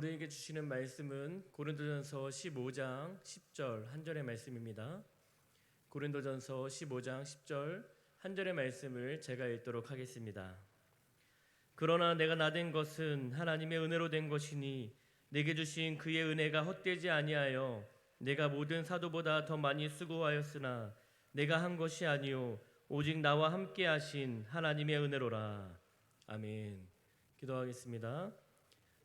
우리에게 주시는 말씀은 고린도전서 15장 10절 한 절의 말씀입니다. 고린도전서 15장 10절 한 절의 말씀을 제가 읽도록 하겠습니다. 그러나 내가 나된 것은 하나님의 은혜로 된 것이니 내게 주신 그의 은혜가 헛되지 아니하여 내가 모든 사도보다 더 많이 수고하였으나 내가 한 것이 아니요 오직 나와 함께 하신 하나님의 은혜로라. 아멘. 기도하겠습니다.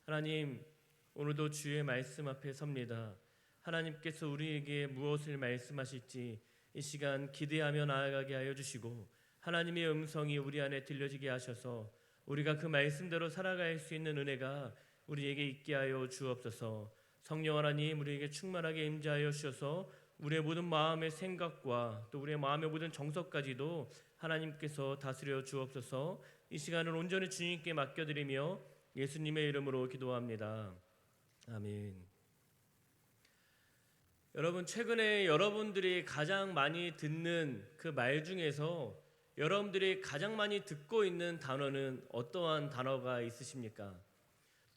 하나님, 오늘도 주의 말씀 앞에 섭니다. 하나님께서 우리에게 무엇을 말씀하실지 이 시간 기대하며 나아가게 하여 주시고 하나님의 음성이 우리 안에 들려지게 하셔서 우리가 그 말씀대로 살아갈 수 있는 은혜가 우리에게 있게 하여 주옵소서. 성령 하나님, 우리에게 충만하게 임재하여 주셔서 우리의 모든 마음의 생각과 또 우리의 마음의 모든 정서까지도 하나님께서 다스려 주옵소서. 이 시간을 온전히 주님께 맡겨드리며 예수님의 이름으로 기도합니다. 아멘. 여러분, 최근에 여러분들이 가장 많이 듣는 그 말 중에서 여러분들이 가장 많이 듣고 있는 단어는 어떠한 단어가 있으십니까?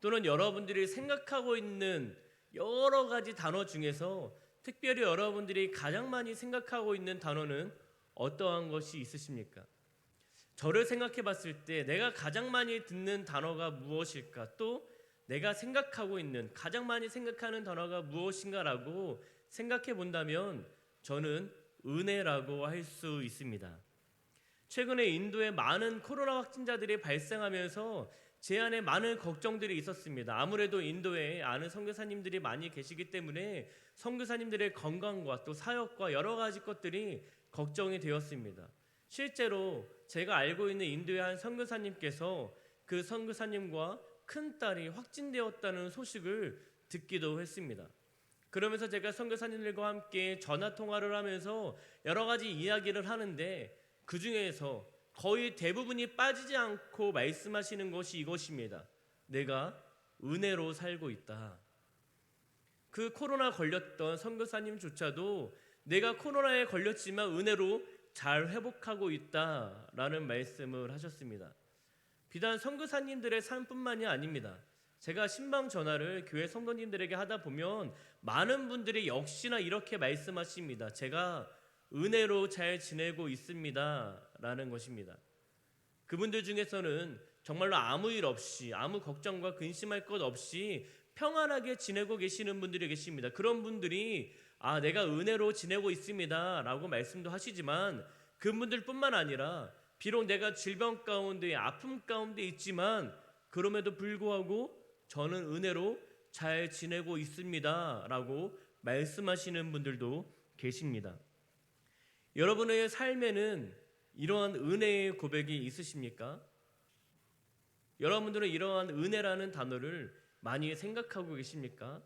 또는 여러분들이 생각하고 있는 여러 가지 단어 중에서 특별히 여러분들이 가장 많이 생각하고 있는 단어는 어떠한 것이 있으십니까? 저를 생각해 봤을 때 내가 가장 많이 듣는 단어가 무엇일까? 또 내가 생각하고 있는 가장 많이 생각하는 단어가 무엇인가라고 생각해 본다면 저는 은혜라고 할 수 있습니다. 최근에 인도에 많은 코로나 확진자들이 발생하면서 제 안에 많은 걱정들이 있었습니다. 아무래도 인도에 아는 선교사님들이 많이 계시기 때문에 선교사님들의 건강과 또 사역과 여러 가지 것들이 걱정이 되었습니다. 실제로 제가 알고 있는 인도의 한 선교사님께서 그 선교사님과 큰딸이 확진되었다는 소식을 듣기도 했습니다. 그러면서 제가 선교사님들과 함께 전화통화를 하면서 여러 가지 이야기를 하는데 그 중에서 거의 대부분이 빠지지 않고 말씀하시는 것이 이것입니다. 내가 은혜로 살고 있다. 그 코로나 걸렸던 선교사님조차도 내가 코로나에 걸렸지만 은혜로 잘 회복하고 있다라는 말씀을 하셨습니다. 비단 선교사님들의 삶뿐만이 아닙니다. 제가 신방 전화를 교회 성도님들에게 하다 보면 많은 분들이 역시나 이렇게 말씀하십니다. 제가 은혜로 잘 지내고 있습니다 라는 것입니다. 그분들 중에서는 정말로 아무 일 없이 아무 걱정과 근심할 것 없이 평안하게 지내고 계시는 분들이 계십니다. 그런 분들이 내가 은혜로 지내고 있습니다 라고 말씀도 하시지만 그분들뿐만 아니라 비록 내가 질병 가운데 아픔 가운데 있지만 그럼에도 불구하고 저는 은혜로 잘 지내고 있습니다 라고 말씀하시는 분들도 계십니다. 여러분의 삶에는 이러한 은혜의 고백이 있으십니까? 여러분들은 이러한 은혜라는 단어를 많이 생각하고 계십니까?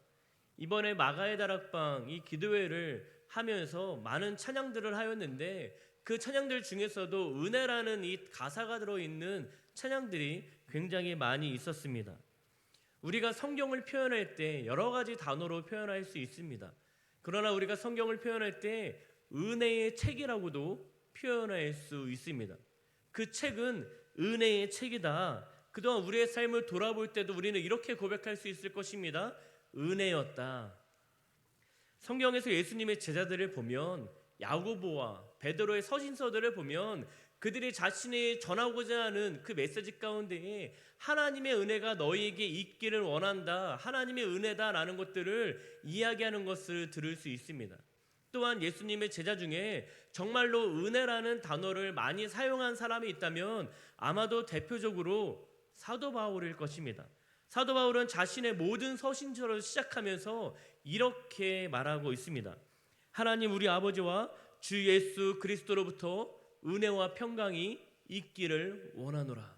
이번에 마가의 다락방 이 기도회를 하면서 많은 찬양들을 하였는데 그 찬양들 중에서도 은혜라는 이 가사가 들어있는 찬양들이 굉장히 많이 있었습니다. 우리가 성경을 표현할 때 여러 가지 단어로 표현할 수 있습니다. 그러나 우리가 성경을 표현할 때 은혜의 책이라고도 표현할 수 있습니다. 그 책은 은혜의 책이다. 그동안 우리의 삶을 돌아볼 때도 우리는 이렇게 고백할 수 있을 것입니다. 은혜였다. 성경에서 예수님의 제자들을 보면 야고보와 베드로의 서신서들을 보면 그들이 자신이 전하고자 하는 그 메시지 가운데에 하나님의 은혜가 너희에게 있기를 원한다, 하나님의 은혜다라는 것들을 이야기하는 것을 들을 수 있습니다. 또한 예수님의 제자 중에 정말로 은혜라는 단어를 많이 사용한 사람이 있다면 아마도 대표적으로 사도 바울일 것입니다. 사도 바울은 자신의 모든 서신서를 시작하면서 이렇게 말하고 있습니다. 하나님 우리 아버지와 주 예수 그리스도로부터 은혜와 평강이 있기를 원하노라.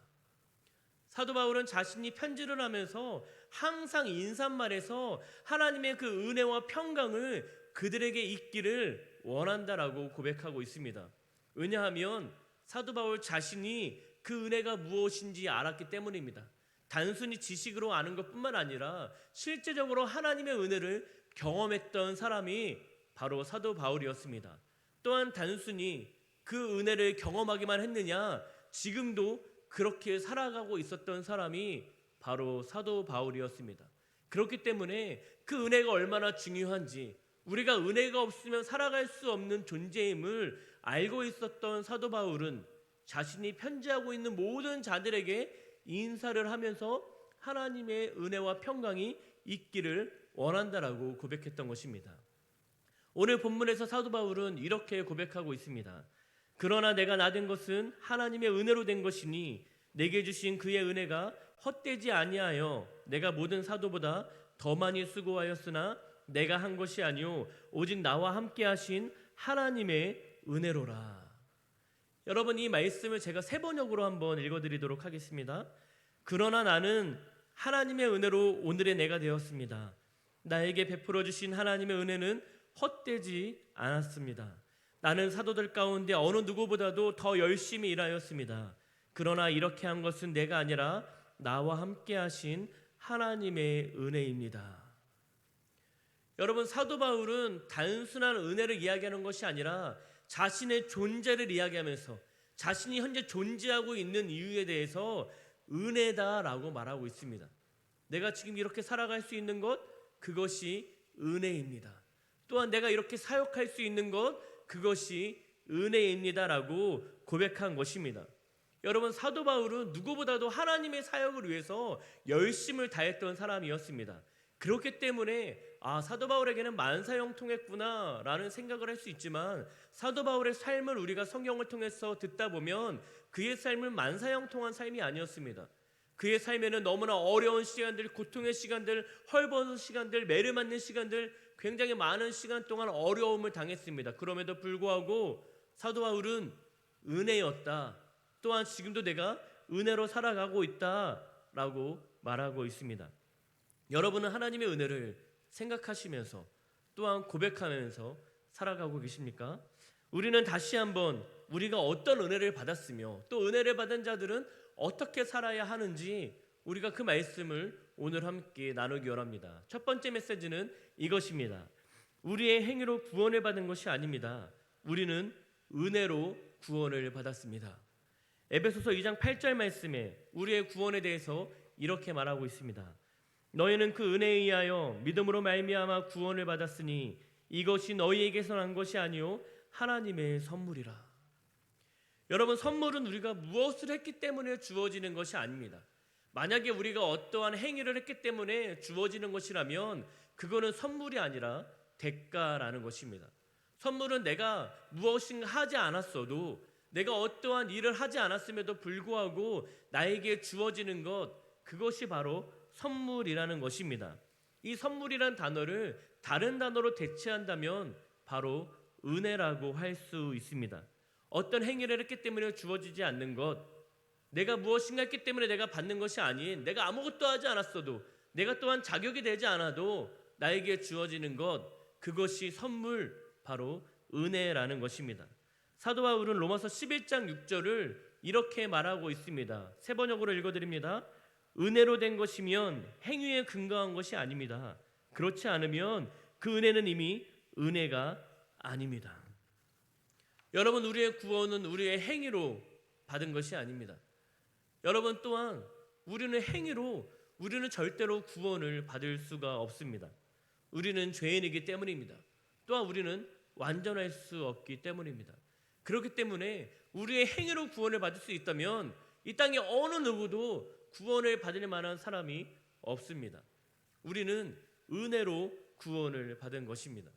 사도 바울은 자신이 편지를 하면서 항상 인사말에서 하나님의 그 은혜와 평강을 그들에게 있기를 원한다라고 고백하고 있습니다. 왜냐하면 사도 바울 자신이 그 은혜가 무엇인지 알았기 때문입니다. 단순히 지식으로 아는 것뿐만 아니라 실제적으로 하나님의 은혜를 경험했던 사람이 바로 사도 바울이었습니다. 또한 단순히 그 은혜를 경험하기만 했느냐, 지금도 그렇게 살아가고 있었던 사람이 바로 사도 바울이었습니다. 그렇기 때문에 그 은혜가 얼마나 중요한지, 우리가 은혜가 없으면 살아갈 수 없는 존재임을 알고 있었던 사도 바울은 자신이 편지하고 있는 모든 자들에게 인사를 하면서 하나님의 은혜와 평강이 있기를 원한다라고 고백했던 것입니다. 오늘 본문에서 사도 바울은 이렇게 고백하고 있습니다. 그러나 내가 나된 것은 하나님의 은혜로 된 것이니 내게 주신 그의 은혜가 헛되지 아니하여 내가 모든 사도보다 더 많이 수고하였으나 내가 한 것이 아니요 오직 나와 함께 하신 하나님의 은혜로라. 여러분, 이 말씀을 제가 세 번역으로 한번 읽어드리도록 하겠습니다. 그러나 나는 하나님의 은혜로 오늘의 내가 되었습니다. 나에게 베풀어 주신 하나님의 은혜는 헛되지 않았습니다. 나는 사도들 가운데 어느 누구보다도 더 열심히 일하였습니다. 그러나 이렇게 한 것은 내가 아니라 나와 함께 하신 하나님의 은혜입니다. 여러분, 사도 바울은 단순한 은혜를 이야기하는 것이 아니라 자신의 존재를 이야기하면서 자신이 현재 존재하고 있는 이유에 대해서 은혜다라고 말하고 있습니다. 내가 지금 이렇게 살아갈 수 있는 것, 그것이 은혜입니다. 또한 내가 이렇게 사역할 수 있는 것, 그것이 은혜입니다라고 고백한 것입니다. 여러분, 사도 바울은 누구보다도 하나님의 사역을 위해서 열심을 다했던 사람이었습니다. 그렇기 때문에 사도 바울에게는 만사형통했구나 라는 생각을 할 수 있지만, 사도 바울의 삶을 우리가 성경을 통해서 듣다 보면 그의 삶은 만사형통한 삶이 아니었습니다. 그의 삶에는 너무나 어려운 시간들, 고통의 시간들, 헐벗은 시간들, 매를 맞는 시간들, 굉장히 많은 시간 동안 어려움을 당했습니다. 그럼에도 불구하고 사도 바울은 은혜였다, 또한 지금도 내가 은혜로 살아가고 있다라고 말하고 있습니다. 여러분은 하나님의 은혜를 생각하시면서 또한 고백하면서 살아가고 계십니까? 우리는 다시 한번 우리가 어떤 은혜를 받았으며 또 은혜를 받은 자들은 어떻게 살아야 하는지 우리가 그 말씀을 오늘 함께 나누기 원합니다. 첫 번째 메시지는 이것입니다. 우리의 행위로 구원을 받은 것이 아닙니다. 우리는 은혜로 구원을 받았습니다. 에베소서 2장 8절 말씀에 우리의 구원에 대해서 이렇게 말하고 있습니다. 너희는 그 은혜에 의하여 믿음으로 말미암아 구원을 받았으니 이것이 너희에게서 난 것이 아니요 하나님의 선물이라. 여러분, 선물은 우리가 무엇을 했기 때문에 주어지는 것이 아닙니다. 만약에 우리가 어떠한 행위를 했기 때문에 주어지는 것이라면 그거는 선물이 아니라 대가라는 것입니다. 선물은 내가 무엇인가 하지 않았어도, 내가 어떠한 일을 하지 않았음에도 불구하고 나에게 주어지는 것, 그것이 바로 선물이라는 것입니다. 이 선물이란 단어를 다른 단어로 대체한다면 바로 은혜라고 할 수 있습니다. 어떤 행위를 했기 때문에 주어지지 않는 것, 내가 무엇인가 했기 때문에 내가 받는 것이 아닌, 내가 아무것도 하지 않았어도, 내가 또한 자격이 되지 않아도 나에게 주어지는 것, 그것이 선물, 바로 은혜라는 것입니다. 사도 바울은 로마서 11장 6절을 이렇게 말하고 있습니다. 세 번역으로 읽어드립니다. 은혜로 된 것이면 행위에 근거한 것이 아닙니다. 그렇지 않으면 그 은혜는 이미 은혜가 아닙니다. 여러분, 우리의 구원은 우리의 행위로 받은 것이 아닙니다. 여러분, 또한 우리는 행위로, 우리는 절대로 구원을 받을 수가 없습니다. 우리는 죄인이기 때문입니다. 또한 우리는 완전할 수 없기 때문입니다. 그렇기 때문에 우리의 행위로 구원을 받을 수 있다면 이 땅에 어느 누구도 구원을 받을 만한 사람이 없습니다. 우리는 은혜로 구원을 받은 것입니다.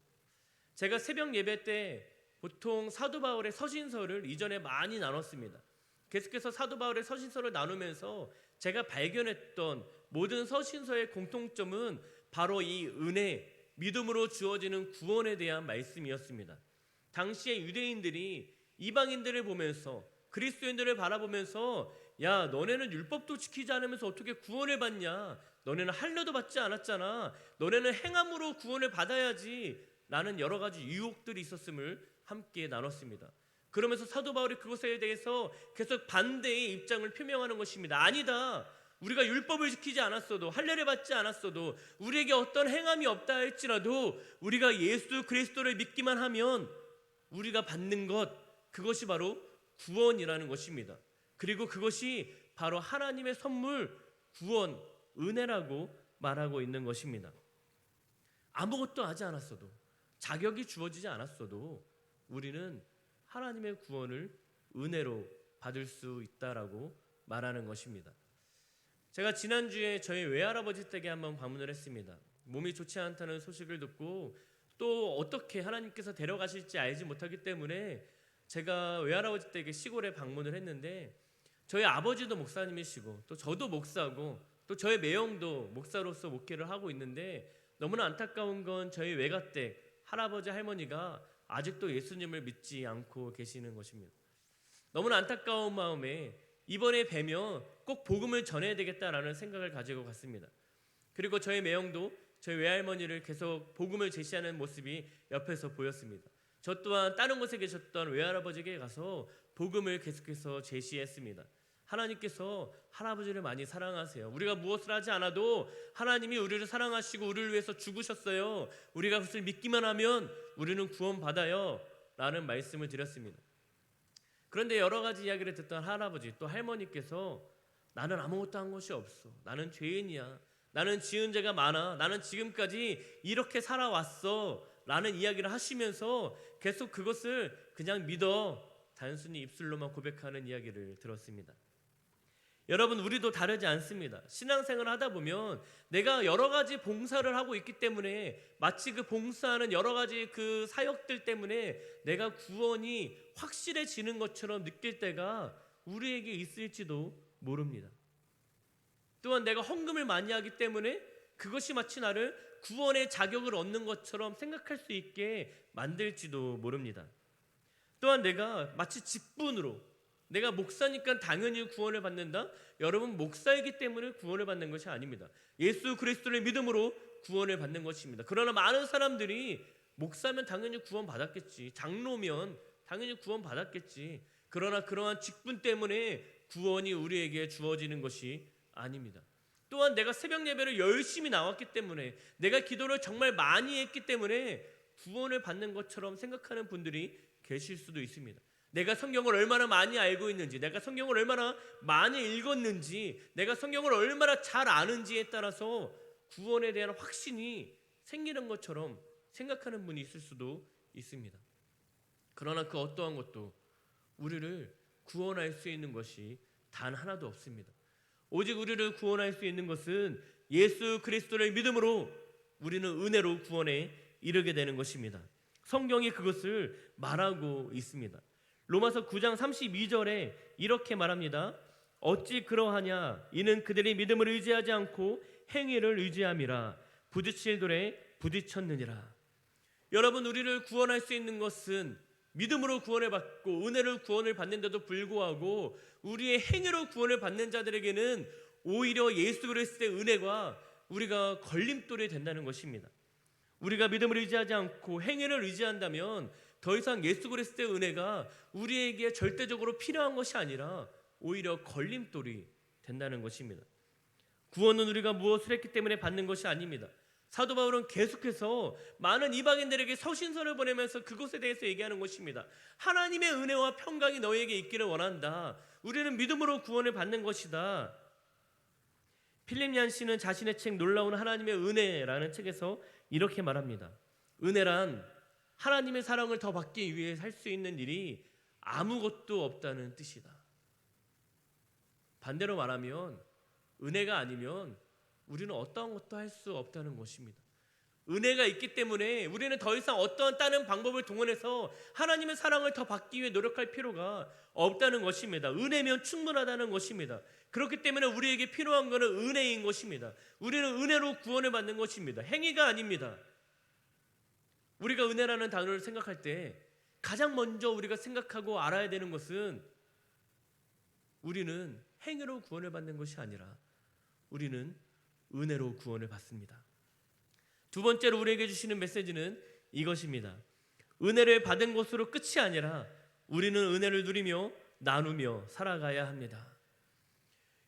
제가 새벽 예배 때 보통 사도 바울의 서신서를 이전에 많이 나눴습니다. 계속해서 사도 바울의 서신서를 나누면서 제가 발견했던 모든 서신서의 공통점은 바로 이 은혜, 믿음으로 주어지는 구원에 대한 말씀이었습니다. 당시에 유대인들이 이방인들을 보면서, 그리스도인들을 바라보면서, 야, 너네는 율법도 지키지 않으면서 어떻게 구원을 받냐? 너네는 할례도 받지 않았잖아. 너네는 행함으로 구원을 받아야지. 라는 여러 가지 유혹들이 있었음을 함께 나눴습니다. 그러면서 사도 바울이 그것에 대해서 계속 반대의 입장을 표명하는 것입니다. 아니다. 우리가 율법을 지키지 않았어도, 할례를 받지 않았어도, 우리에게 어떤 행함이 없다 할지라도 우리가 예수 그리스도를 믿기만 하면 우리가 받는 것, 그것이 바로 구원이라는 것입니다. 그리고 그것이 바로 하나님의 선물, 구원, 은혜라고 말하고 있는 것입니다. 아무것도 하지 않았어도, 자격이 주어지지 않았어도 우리는 하나님의 구원을 은혜로 받을 수 있다라고 말하는 것입니다. 제가 지난주에 저희 외할아버지 댁에 한번 방문을 했습니다. 몸이 좋지 않다는 소식을 듣고 또 어떻게 하나님께서 데려가실지 알지 못하기 때문에 제가 외할아버지 댁에 시골에 방문을 했는데, 저희 아버지도 목사님이시고 또 저도 목사고 또 저희 매형도 목사로서 목회를 하고 있는데, 너무나 안타까운 건 저희 외가댁 할아버지 할머니가 아직도 예수님을 믿지 않고 계시는 것입니다. 너무나 안타까운 마음에 이번에 뵈면 꼭 복음을 전해야 되겠다라는 생각을 가지고 갔습니다. 그리고 저희 매형도 저희 외할머니를 계속 복음을 제시하는 모습이 옆에서 보였습니다. 저 또한 다른 곳에 계셨던 외할아버지에게 가서 복음을 계속해서 제시했습니다. 하나님께서 할아버지를 많이 사랑하세요. 우리가 무엇을 하지 않아도 하나님이 우리를 사랑하시고 우리를 위해서 죽으셨어요. 우리가 그것을 믿기만 하면 우리는 구원받아요 라는 말씀을 드렸습니다. 그런데 여러 가지 이야기를 듣던 할아버지 또 할머니께서 나는 아무것도 한 것이 없어. 나는 죄인이야. 나는 지은 죄가 많아. 나는 지금까지 이렇게 살아왔어 라는 이야기를 하시면서 계속 그것을 그냥 믿어 단순히 입술로만 고백하는 이야기를 들었습니다. 여러분, 우리도 다르지 않습니다. 신앙생활을 하다 보면 내가 여러 가지 봉사를 하고 있기 때문에 마치 그 봉사하는 여러 가지 그 사역들 때문에 내가 구원이 확실해지는 것처럼 느낄 때가 우리에게 있을지도 모릅니다. 또한 내가 헌금을 많이 하기 때문에 그것이 마치 나를 구원의 자격을 얻는 것처럼 생각할 수 있게 만들지도 모릅니다. 또한 내가 마치 직분으로 내가 목사니까 당연히 구원을 받는다? 여러분, 목사이기 때문에 구원을 받는 것이 아닙니다. 예수 그리스도를 믿음으로 구원을 받는 것입니다. 그러나 많은 사람들이 목사면 당연히 구원 받았겠지, 장로면 당연히 구원 받았겠지, 그러나 그러한 직분 때문에 구원이 우리에게 주어지는 것이 아닙니다. 또한 내가 새벽 예배를 열심히 나왔기 때문에, 내가 기도를 정말 많이 했기 때문에 구원을 받는 것처럼 생각하는 분들이 계실 수도 있습니다. 내가 성경을 얼마나 많이 알고 있는지, 내가 성경을 얼마나 많이 읽었는지, 내가 성경을 얼마나 잘 아는지에 따라서 구원에 대한 확신이 생기는 것처럼 생각하는 분이 있을 수도 있습니다. 그러나 그 어떠한 것도 우리를 구원할 수 있는 것이 단 하나도 없습니다. 오직 우리를 구원할 수 있는 것은 예수 그리스도를 믿음으로 우리는 은혜로 구원에 이르게 되는 것입니다. 성경이 그것을 말하고 있습니다. 로마서 9장 32절에 이렇게 말합니다. 어찌 그러하냐? 이는 그들이 믿음을 의지하지 않고 행위를 의지함이라. 부딪힐 돌에 부딪혔느니라. 여러분, 우리를 구원할 수 있는 것은 믿음으로 구원을 받고 은혜로 구원을 받는데도 불구하고 우리의 행위로 구원을 받는 자들에게는 오히려 예수 그리스도의 은혜가 우리가 걸림돌이 된다는 것입니다. 우리가 믿음을 의지하지 않고 행위를 의지한다면 더 이상 예수 그리스도의 은혜가 우리에게 절대적으로 필요한 것이 아니라 오히려 걸림돌이 된다는 것입니다. 구원은 우리가 무엇을 했기 때문에 받는 것이 아닙니다. 사도 바울은 계속해서 많은 이방인들에게 서신서를 보내면서 그것에 대해서 얘기하는 것입니다. 하나님의 은혜와 평강이 너희에게 있기를 원한다. 우리는 믿음으로 구원을 받는 것이다. 필립 얀시는 자신의 책 놀라운 하나님의 은혜라는 책에서 이렇게 말합니다. 은혜란 하나님의 사랑을 더 받기 위해 살 수 있는 일이 아무것도 없다는 뜻이다. 반대로 말하면 은혜가 아니면 우리는 어떠한 것도 할 수 없다는 것입니다. 은혜가 있기 때문에 우리는 더 이상 어떠한 다른 방법을 동원해서 하나님의 사랑을 더 받기 위해 노력할 필요가 없다는 것입니다. 은혜면 충분하다는 것입니다. 그렇기 때문에 우리에게 필요한 것은 은혜인 것입니다. 우리는 은혜로 구원을 받는 것입니다. 행위가 아닙니다. 우리가 은혜라는 단어를 생각할 때 가장 먼저 우리가 생각하고 알아야 되는 것은 우리는 행위로 구원을 받는 것이 아니라 우리는 은혜로 구원을 받습니다. 두 번째로 우리에게 주시는 메시지는 이것입니다. 은혜를 받은 것으로 끝이 아니라 우리는 은혜를 누리며 나누며 살아가야 합니다.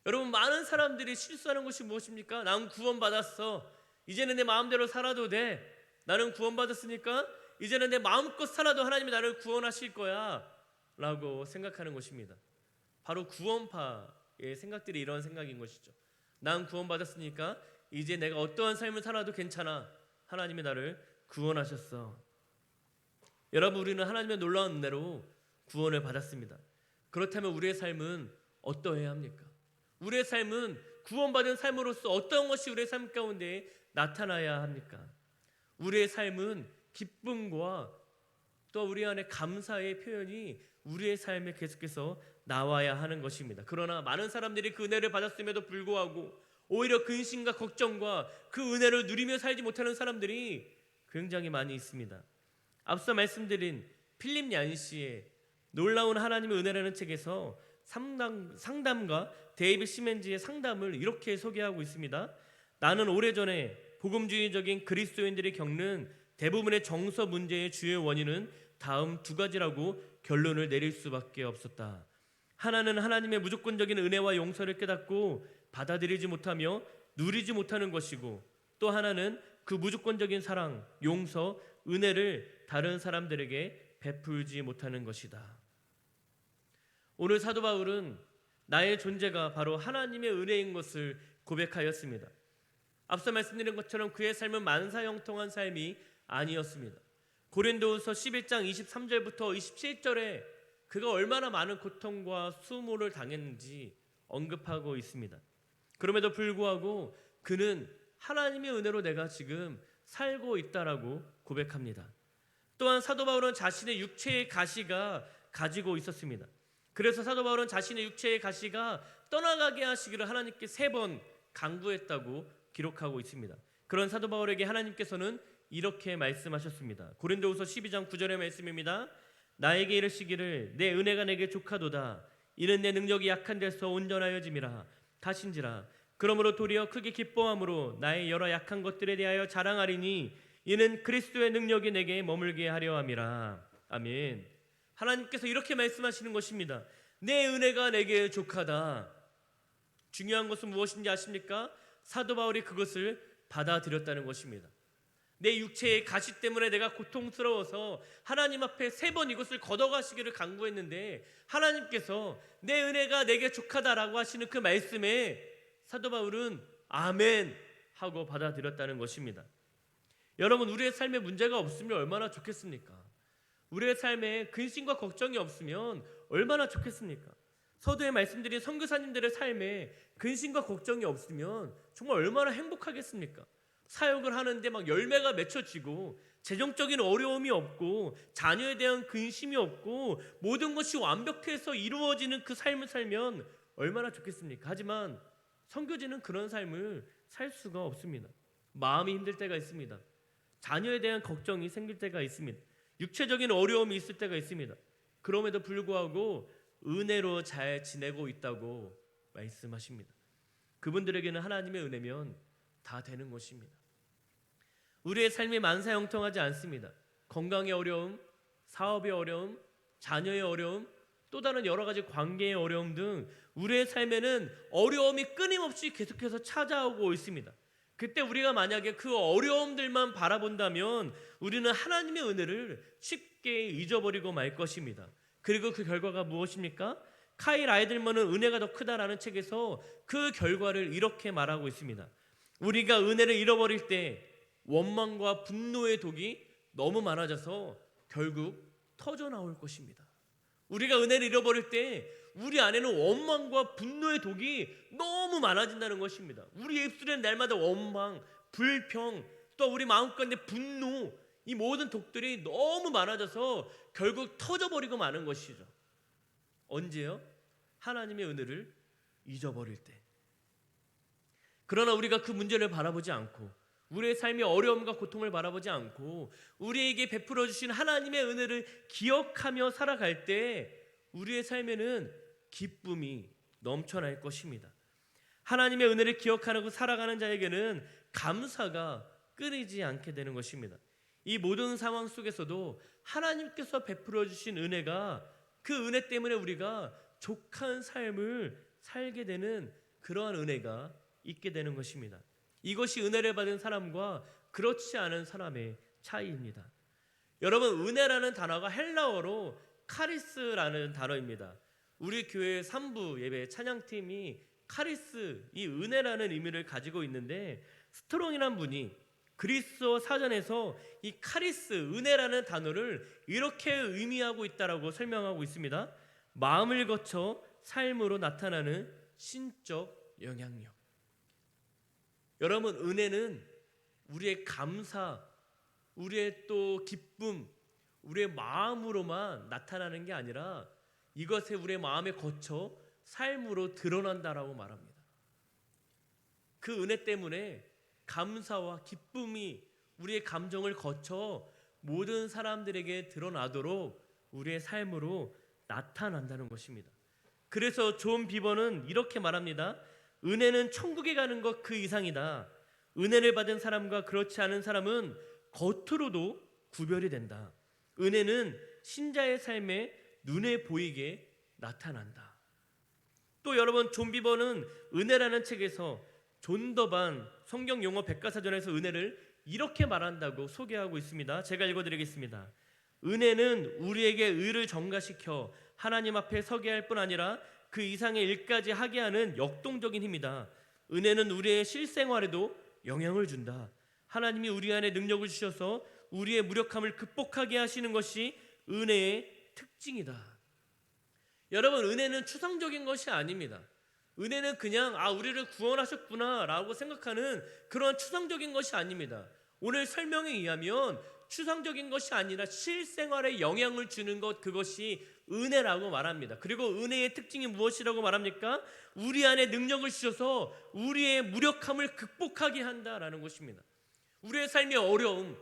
여러분, 많은 사람들이 실수하는 것이 무엇입니까? 난 구원받았어. 이제는 내 마음대로 살아도 돼. 나는 구원받았으니까 이제는 내 마음껏 살아도 하나님이 나를 구원하실 거야 라고 생각하는 것입니다. 바로 구원파의 생각들이 이런 생각인 것이죠. 난 구원받았으니까 이제 내가 어떠한 삶을 살아도 괜찮아. 하나님이 나를 구원하셨어. 여러분, 우리는 하나님의 놀라운 은혜로 구원을 받았습니다. 그렇다면 우리의 삶은 어떠해야 합니까? 우리의 삶은 구원받은 삶으로서 어떤 것이 우리의 삶 가운데 나타나야 합니까? 우리의 삶은 기쁨과 또 우리 안에 감사의 표현이 우리의 삶에 계속해서 나와야 하는 것입니다. 그러나 많은 사람들이 그 은혜를 받았음에도 불구하고 오히려 근심과 걱정과 그 은혜를 누리며 살지 못하는 사람들이 굉장히 많이 있습니다. 앞서 말씀드린 필립 얀시의 놀라운 하나님의 은혜라는 책에서 상담가 데이빗 시멘즈의 상담을 이렇게 소개하고 있습니다. 나는 오래전에 복음주의적인 그리스도인들이 겪는 대부분의 정서 문제의 주요 원인은 다음 두 가지라고 결론을 내릴 수밖에 없었다. 하나는 하나님의 무조건적인 은혜와 용서를 깨닫고 받아들이지 못하며 누리지 못하는 것이고, 또 하나는 그 무조건적인 사랑, 용서, 은혜를 다른 사람들에게 베풀지 못하는 것이다. 오늘 사도 바울은 나의 존재가 바로 하나님의 은혜인 것을 고백하였습니다. 앞서 말씀드린 것처럼 그의 삶은 만사형통한 삶이 아니었습니다. 고린도후서 11장 23절부터 27절에 그가 얼마나 많은 고통과 수모를 당했는지 언급하고 있습니다. 그럼에도 불구하고 그는 하나님의 은혜로 내가 지금 살고 있다라고 고백합니다. 또한 사도 바울은 자신의 육체의 가시가 가지고 있었습니다. 그래서 사도 바울은 자신의 육체의 가시가 떠나가게 하시기를 하나님께 3번 간구했다고 기록하고 있습니다. 그런 사도 바울에게 하나님께서는 이렇게 말씀하셨습니다. 고린도후서 12장 9절의 말씀입니다. 나에게 이르시기를 내 은혜가 내게 족하도다. 이는 내 능력이 약한 데서 온전하여짐이라 하신지라. 그러므로 도리어 크게 기뻐함으로 나의 여러 약한 것들에 대하여 자랑하리니 이는 그리스도의 능력이 내게 머물게 하려 함이라. 아멘. 하나님께서 이렇게 말씀하시는 것입니다. 내 은혜가 내게 족하다. 중요한 것은 무엇인지 아십니까? 사도 바울이 그것을 받아들였다는 것입니다. 내 육체의 가시 때문에 내가 고통스러워서 하나님 앞에 3번 이것을 걷어가시기를 간구했는데 하나님께서 내 은혜가 내게 족하다라고 하시는 그 말씀에 사도 바울은 아멘 하고 받아들였다는 것입니다. 여러분, 우리의 삶에 문제가 없으면 얼마나 좋겠습니까? 우리의 삶에 근심과 걱정이 없으면 얼마나 좋겠습니까? 서두에 말씀드린 선교사님들의 삶에 근심과 걱정이 없으면 정말 얼마나 행복하겠습니까? 사역을 하는데 막 열매가 맺혀지고 재정적인 어려움이 없고 자녀에 대한 근심이 없고 모든 것이 완벽해서 이루어지는 그 삶을 살면 얼마나 좋겠습니까? 하지만 선교지는 그런 삶을 살 수가 없습니다. 마음이 힘들 때가 있습니다. 자녀에 대한 걱정이 생길 때가 있습니다. 육체적인 어려움이 있을 때가 있습니다. 그럼에도 불구하고 은혜로 잘 지내고 있다고 말씀하십니다. 그분들에게는 하나님의 은혜면 다 되는 것입니다. 우리의 삶이 만사형통하지 않습니다. 건강의 어려움, 사업의 어려움, 자녀의 어려움, 또 다른 여러 가지 관계의 어려움 등 우리의 삶에는 어려움이 끊임없이 계속해서 찾아오고 있습니다. 그때 우리가 만약에 그 어려움들만 바라본다면 우리는 하나님의 은혜를 쉽게 잊어버리고 말 것입니다. 그리고 그 결과가 무엇입니까? 카일 아이들먼은 은혜가 더 크다라는 책에서 그 결과를 이렇게 말하고 있습니다. 우리가 은혜를 잃어버릴 때 원망과 분노의 독이 너무 많아져서 결국 터져 나올 것입니다. 우리가 은혜를 잃어버릴 때 우리 안에는 원망과 분노의 독이 너무 많아진다는 것입니다. 우리 입술에는 날마다 원망, 불평, 또 우리 마음가운데 분노, 이 모든 독들이 너무 많아져서 결국 터져버리고 마는 것이죠. 언제요? 하나님의 은혜를 잊어버릴 때. 그러나 우리가 그 문제를 바라보지 않고 우리의 삶의 어려움과 고통을 바라보지 않고 우리에게 베풀어 주신 하나님의 은혜를 기억하며 살아갈 때 우리의 삶에는 기쁨이 넘쳐날 것입니다. 하나님의 은혜를 기억하고 살아가는 자에게는 감사가 끊이지 않게 되는 것입니다. 이 모든 상황 속에서도 하나님께서 베풀어 주신 은혜가 그 은혜 때문에 우리가 족한 삶을 살게 되는 그러한 은혜가 있게 되는 것입니다. 이것이 은혜를 받은 사람과 그렇지 않은 사람의 차이입니다. 여러분, 은혜라는 단어가 헬라어로 카리스라는 단어입니다. 우리 교회 3부 예배 찬양팀이 카리스, 이 은혜라는 의미를 가지고 있는데 스트롱이라는 분이 그리스어 사전에서 이 카리스, 은혜라는 단어를 이렇게 의미하고 있다라고 설명하고 있습니다. 마음을 거쳐 삶으로 나타나는 신적 영향력. 여러분, 은혜는 우리의 감사, 우리의 또 기쁨, 우리의 마음으로만 나타나는 게 아니라 이것에 우리의 마음에 거쳐 삶으로 드러난다라고 말합니다. 그 은혜 때문에 감사와 기쁨이 우리의 감정을 거쳐 모든 사람들에게 드러나도록 우리의 삶으로 나타난다는 것입니다. 그래서 존 비버는 이렇게 말합니다. 은혜는 천국에 가는 것 그 이상이다. 은혜를 받은 사람과 그렇지 않은 사람은 겉으로도 구별이 된다. 은혜는 신자의 삶에 눈에 보이게 나타난다. 또 여러분, 존 비버는 은혜라는 책에서 존 더반 성경 용어 백과사전에서 은혜를 이렇게 말한다고 소개하고 있습니다. 제가 읽어드리겠습니다. 은혜는 우리에게 의를 전가시켜 하나님 앞에 서게 할 뿐 아니라 그 이상의 일까지 하게 하는 역동적인 힘이다. 은혜는 우리의 실생활에도 영향을 준다. 하나님이 우리 안에 능력을 주셔서 우리의 무력함을 극복하게 하시는 것이 은혜의 특징이다. 여러분, 은혜는 추상적인 것이 아닙니다. 은혜는 그냥 우리를 구원하셨구나 라고 생각하는 그런 추상적인 것이 아닙니다. 오늘 설명에 의하면 추상적인 것이 아니라 실생활에 영향을 주는 것, 그것이 은혜라고 말합니다. 그리고 은혜의 특징이 무엇이라고 말합니까? 우리 안에 능력을 주셔서 우리의 무력함을 극복하게 한다라는 것입니다. 우리의 삶의 어려움,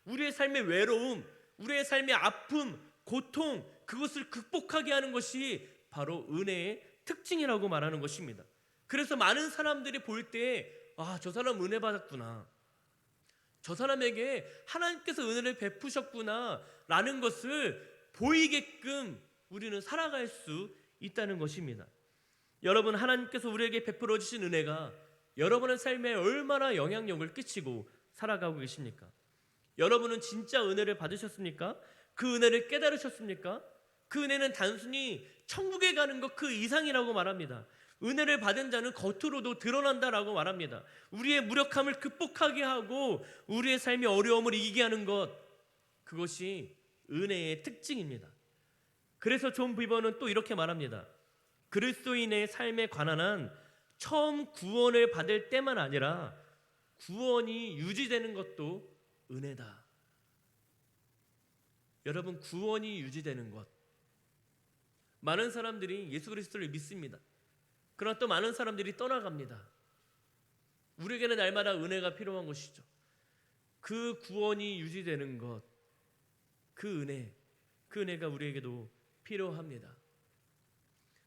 우리의 삶의 외로움, 우리의 삶의 아픔, 고통, 그것을 극복하게 하는 것이 바로 은혜의 특징이라고 말하는 것입니다. 그래서 많은 사람들이 볼 때 저 사람 은혜 받았구나, 저 사람에게 하나님께서 은혜를 베푸셨구나 라는 것을 보이게끔 우리는 살아갈 수 있다는 것입니다. 여러분, 하나님께서 우리에게 베풀어 주신 은혜가 여러분의 삶에 얼마나 영향력을 끼치고 살아가고 계십니까? 여러분은 진짜 은혜를 받으셨습니까? 그 은혜를 깨달으셨습니까? 그 은혜는 단순히 천국에 가는 것 그 이상이라고 말합니다. 은혜를 받은 자는 겉으로도 드러난다라고 말합니다. 우리의 무력함을 극복하게 하고 우리의 삶의 어려움을 이기게 하는 것, 그것이 은혜의 특징입니다. 그래서 존 비버는 또 이렇게 말합니다. 그리스도인의 삶에 관한 한 처음 구원을 받을 때만 아니라 구원이 유지되는 것도 은혜다. 여러분, 구원이 유지되는 것, 많은 사람들이 예수 그리스도를 믿습니다. 그러나 또 많은 사람들이 떠나갑니다. 우리에게는 날마다 은혜가 필요한 것이죠. 그 구원이 유지되는 것, 그 은혜가 우리에게도 필요합니다.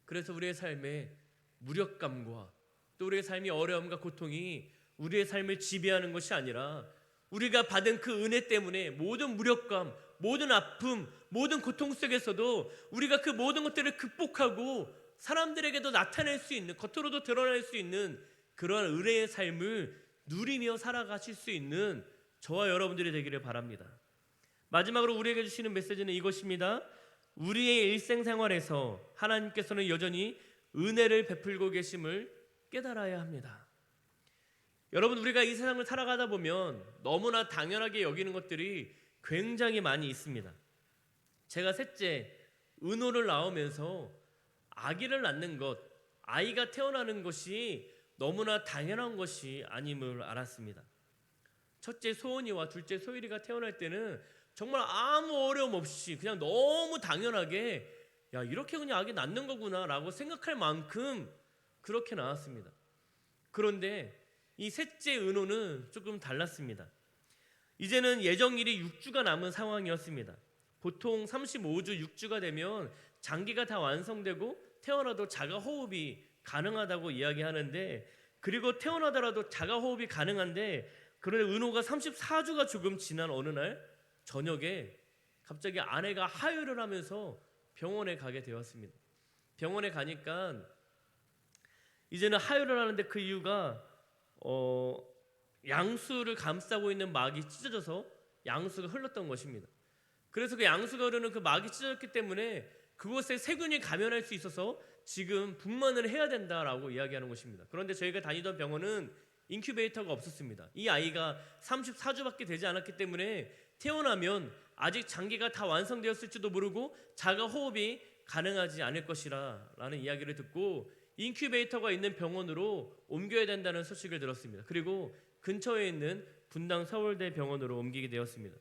그래서 우리의 삶에 무력감과 또 우리의 삶의 어려움과 고통이 우리의 삶을 지배하는 것이 아니라 우리가 받은 그 은혜 때문에 모든 무력감, 모든 아픔, 모든 고통 속에서도 우리가 그 모든 것들을 극복하고 사람들에게도 나타낼 수 있는, 겉으로도 드러낼 수 있는 그러한 은혜의 삶을 누리며 살아가실 수 있는 저와 여러분들이 되기를 바랍니다. 마지막으로 우리에게 주시는 메시지는 이것입니다. 우리의 일생생활에서 하나님께서는 여전히 은혜를 베풀고 계심을 깨달아야 합니다. 여러분, 우리가 이 세상을 살아가다 보면 너무나 당연하게 여기는 것들이 굉장히 많이 있습니다. 제가 셋째 은호를 낳으면서 아기를 낳는 것, 아이가 태어나는 것이 너무나 당연한 것이 아님을 알았습니다. 첫째 소은이와 둘째 소율이가 태어날 때는 정말 아무 어려움 없이 그냥 너무 당연하게 이렇게 그냥 아기 낳는 거구나 라고 생각할 만큼 그렇게 나왔습니다. 그런데 이 셋째 은호는 조금 달랐습니다. 이제는 예정일이 6주가 남은 상황이었습니다. 보통 35주 6주가 되면 장기가 다 완성되고 태어나도 자가호흡이 가능하다고 이야기하는데, 그리고 태어나더라도 자가호흡이 가능한데, 그런데 은호가 34주가 조금 지난 어느 날 저녁에 갑자기 아내가 하혈을 하면서 병원에 가게 되었습니다. 병원에 가니까 이제는 하혈을 하는데 그 이유가 양수를 감싸고 있는 막이 찢어져서 양수가 흘렀던 것입니다. 그래서 그 양수가 흐르는 그 막이 찢어졌기 때문에 그곳에 세균이 감염할 수 있어서 지금 분만을 해야 된다라고 이야기하는 것입니다. 그런데 저희가 다니던 병원은 인큐베이터가 없었습니다. 이 아이가 34주밖에 되지 않았기 때문에 태어나면 아직 장기가 다 완성되었을지도 모르고 자가 호흡이 가능하지 않을 것이라 라는 이야기를 듣고 인큐베이터가 있는 병원으로 옮겨야 된다는 소식을 들었습니다. 그리고 근처에 있는 분당 서울대 병원으로 옮기게 되었습니다.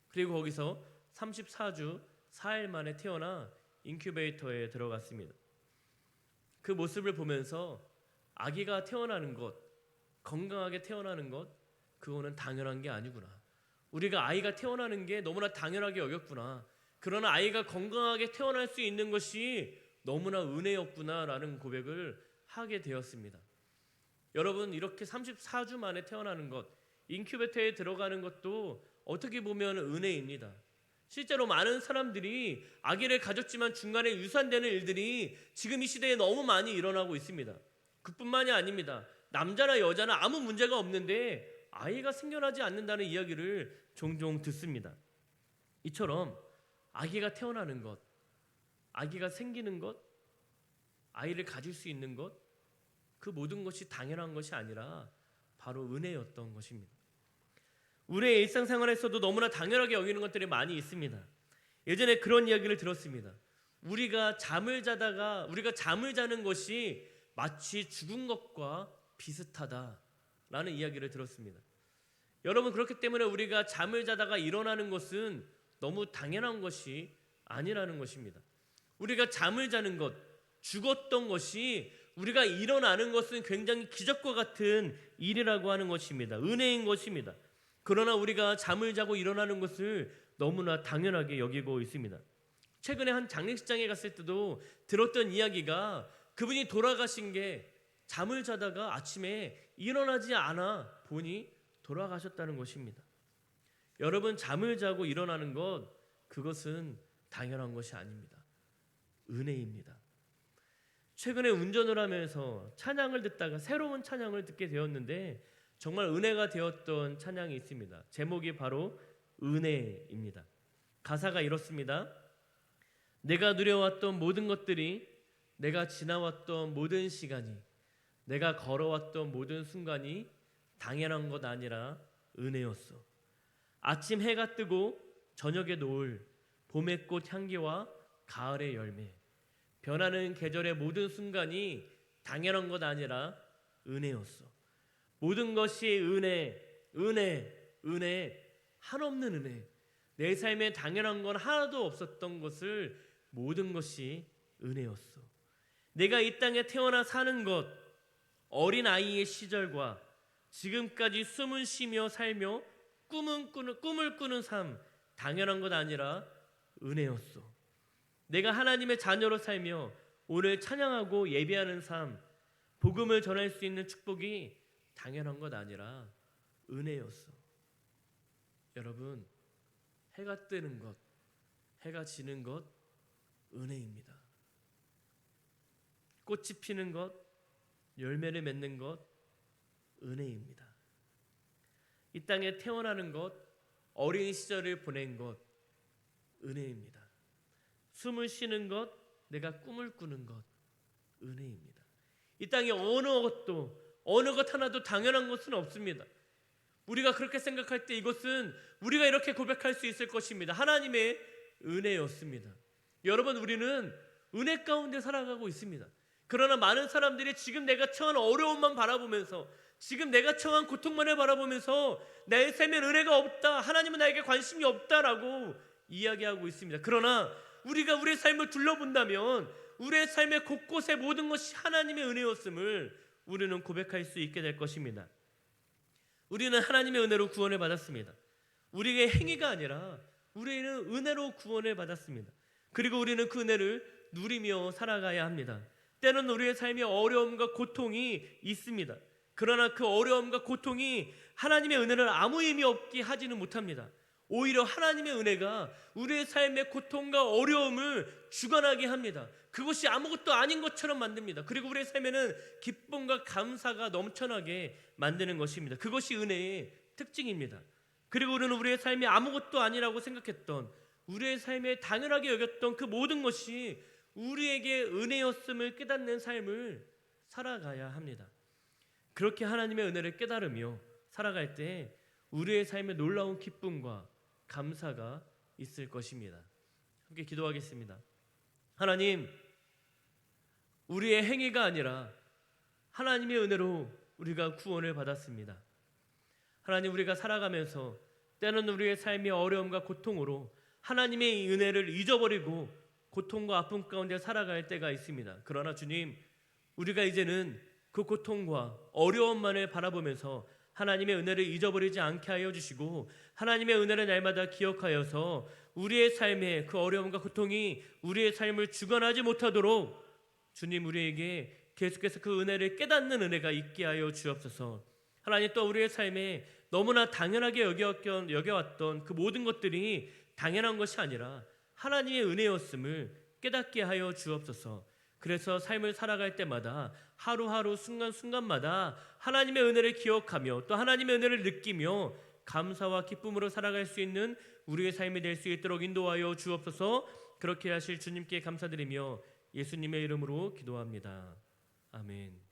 그리고 거기서 34주 4일 만에 태어나 인큐베이터에 들어갔습니다. 그 모습을 보면서 아기가 태어나는 것, 건강하게 태어나는 것, 그거는 당연한 게 아니구나. 우리가 아이가 태어나는 게 너무나 당연하게 여겼구나. 그러나 아이가 건강하게 태어날 수 있는 것이 너무나 은혜였구나라는 고백을 하게 되었습니다. 여러분, 이렇게 34주 만에 태어나는 것, 인큐베이터에 들어가는 것도 어떻게 보면 은혜입니다. 실제로 많은 사람들이 아기를 가졌지만 중간에 유산되는 일들이 지금 이 시대에 너무 많이 일어나고 있습니다. 그뿐만이 아닙니다. 남자나 여자나 아무 문제가 없는데 아이가 생겨나지 않는다는 이야기를 종종 듣습니다. 이처럼 아기가 태어나는 것, 아기가 생기는 것, 아이를 가질 수 있는 것, 그 모든 것이 당연한 것이 아니라 바로 은혜였던 것입니다. 우리의 일상생활에서도 너무나 당연하게 여기는 것들이 많이 있습니다. 예전에 그런 이야기를 들었습니다. 우리가 잠을 자는 것이 마치 죽은 것과 비슷하다라는 이야기를 들었습니다. 여러분, 그렇기 때문에 우리가 잠을 자다가 일어나는 것은 너무 당연한 것이 아니라는 것입니다. 우리가 잠을 자는 것, 죽었던 것이 우리가 일어나는 것은 굉장히 기적과 같은 일이라고 하는 것입니다. 은혜인 것입니다. 그러나 우리가 잠을 자고 일어나는 것을 너무나 당연하게 여기고 있습니다. 최근에 한 장례식장에 갔을 때도 들었던 이야기가 그분이 돌아가신 게 잠을 자다가 아침에 일어나지 않아 보니 돌아가셨다는 것입니다. 여러분, 잠을 자고 일어나는 것, 그것은 당연한 것이 아닙니다. 은혜입니다. 최근에 운전을 하면서 찬양을 듣다가 새로운 찬양을 듣게 되었는데 정말 은혜가 되었던 찬양이 있습니다. 제목이 바로 은혜입니다. 가사가 이렇습니다. 내가 누려왔던 모든 것들이, 내가 지나왔던 모든 시간이, 내가 걸어왔던 모든 순간이 당연한 것 아니라 은혜였어. 아침 해가 뜨고 저녁에 노을, 봄의 꽃 향기와 가을의 열매, 변하는 계절의 모든 순간이 당연한 것 아니라 은혜였어. 모든 것이 은혜, 은혜, 은혜, 한없는 은혜. 내 삶에 당연한 건 하나도 없었던 것을 모든 것이 은혜였어. 내가 이 땅에 태어나 사는 것, 어린 아이의 시절과 지금까지 숨을 쉬며 살며 꿈을 꾸는 삶, 당연한 것 아니라 은혜였어. 내가 하나님의 자녀로 살며 오늘 찬양하고 예배하는 삶, 복음을 전할 수 있는 축복이 당연한 것 아니라 은혜였어. 여러분, 해가 뜨는 것, 해가 지는 것, 은혜입니다. 꽃이 피는 것, 열매를 맺는 것, 은혜입니다. 이 땅에 태어나는 것, 어린 시절을 보낸 것, 은혜입니다. 숨을 쉬는 것, 내가 꿈을 꾸는 것, 은혜입니다. 이 땅에 어느 것 하나도 당연한 것은 없습니다. 우리가 그렇게 생각할 때 이것은 우리가 이렇게 고백할 수 있을 것입니다. 하나님의 은혜였습니다. 여러분, 우리는 은혜 가운데 살아가고 있습니다. 그러나 많은 사람들이 지금 내가 처한 어려움만 바라보면서, 지금 내가 처한 고통만을 바라보면서 내 삶에 은혜가 없다, 하나님은 나에게 관심이 없다라고 이야기하고 있습니다. 그러나 우리가 우리의 삶을 둘러본다면 우리의 삶의 곳곳에 모든 것이 하나님의 은혜였음을 우리는 고백할 수 있게 될 것입니다. 우리는 하나님의 은혜로 구원을 받았습니다. 우리의 행위가 아니라 우리는 은혜로 구원을 받았습니다. 그리고 우리는 그 은혜를 누리며 살아가야 합니다. 때로는 우리의 삶에 어려움과 고통이 있습니다. 그러나 그 어려움과 고통이 하나님의 은혜를 아무 의미 없게 하지는 못합니다. 오히려 하나님의 은혜가 우리의 삶의 고통과 어려움을 주관하게 합니다. 그것이 아무것도 아닌 것처럼 만듭니다. 그리고 우리의 삶에는 기쁨과 감사가 넘쳐나게 만드는 것입니다. 그것이 은혜의 특징입니다. 그리고 우리는 우리의 삶이 아무것도 아니라고 생각했던, 우리의 삶에 당연하게 여겼던 그 모든 것이 우리에게 은혜였음을 깨닫는 삶을 살아가야 합니다. 그렇게 하나님의 은혜를 깨달으며 살아갈 때 우리의 삶에 놀라운 기쁨과 감사가 있을 것입니다. 함께 기도하겠습니다. 하나님, 우리의 행위가 아니라 하나님의 은혜로 우리가 구원을 받았습니다. 하나님, 우리가 살아가면서 때로는 우리의 삶의 어려움과 고통으로 하나님의 은혜를 잊어버리고 고통과 아픔 가운데 살아갈 때가 있습니다. 그러나 주님, 우리가 이제는 그 고통과 어려움만을 바라보면서 하나님의 은혜를 잊어버리지 않게 하여 주시고 하나님의 은혜를 날마다 기억하여서 우리의 삶에 그 어려움과 고통이 우리의 삶을 주관하지 못하도록 주님, 우리에게 계속해서 그 은혜를 깨닫는 은혜가 있게 하여 주옵소서. 하나님, 또 우리의 삶에 너무나 당연하게 여겨왔던 그 모든 것들이 당연한 것이 아니라 하나님의 은혜였음을 깨닫게 하여 주옵소서. 그래서 삶을 살아갈 때마다 하루하루 순간순간마다 하나님의 은혜를 기억하며 또 하나님의 은혜를 느끼며 감사와 기쁨으로 살아갈 수 있는 우리의 삶이 될 수 있도록 인도하여 주옵소서. 그렇게 하실 주님께 감사드리며 예수님의 이름으로 기도합니다. 아멘.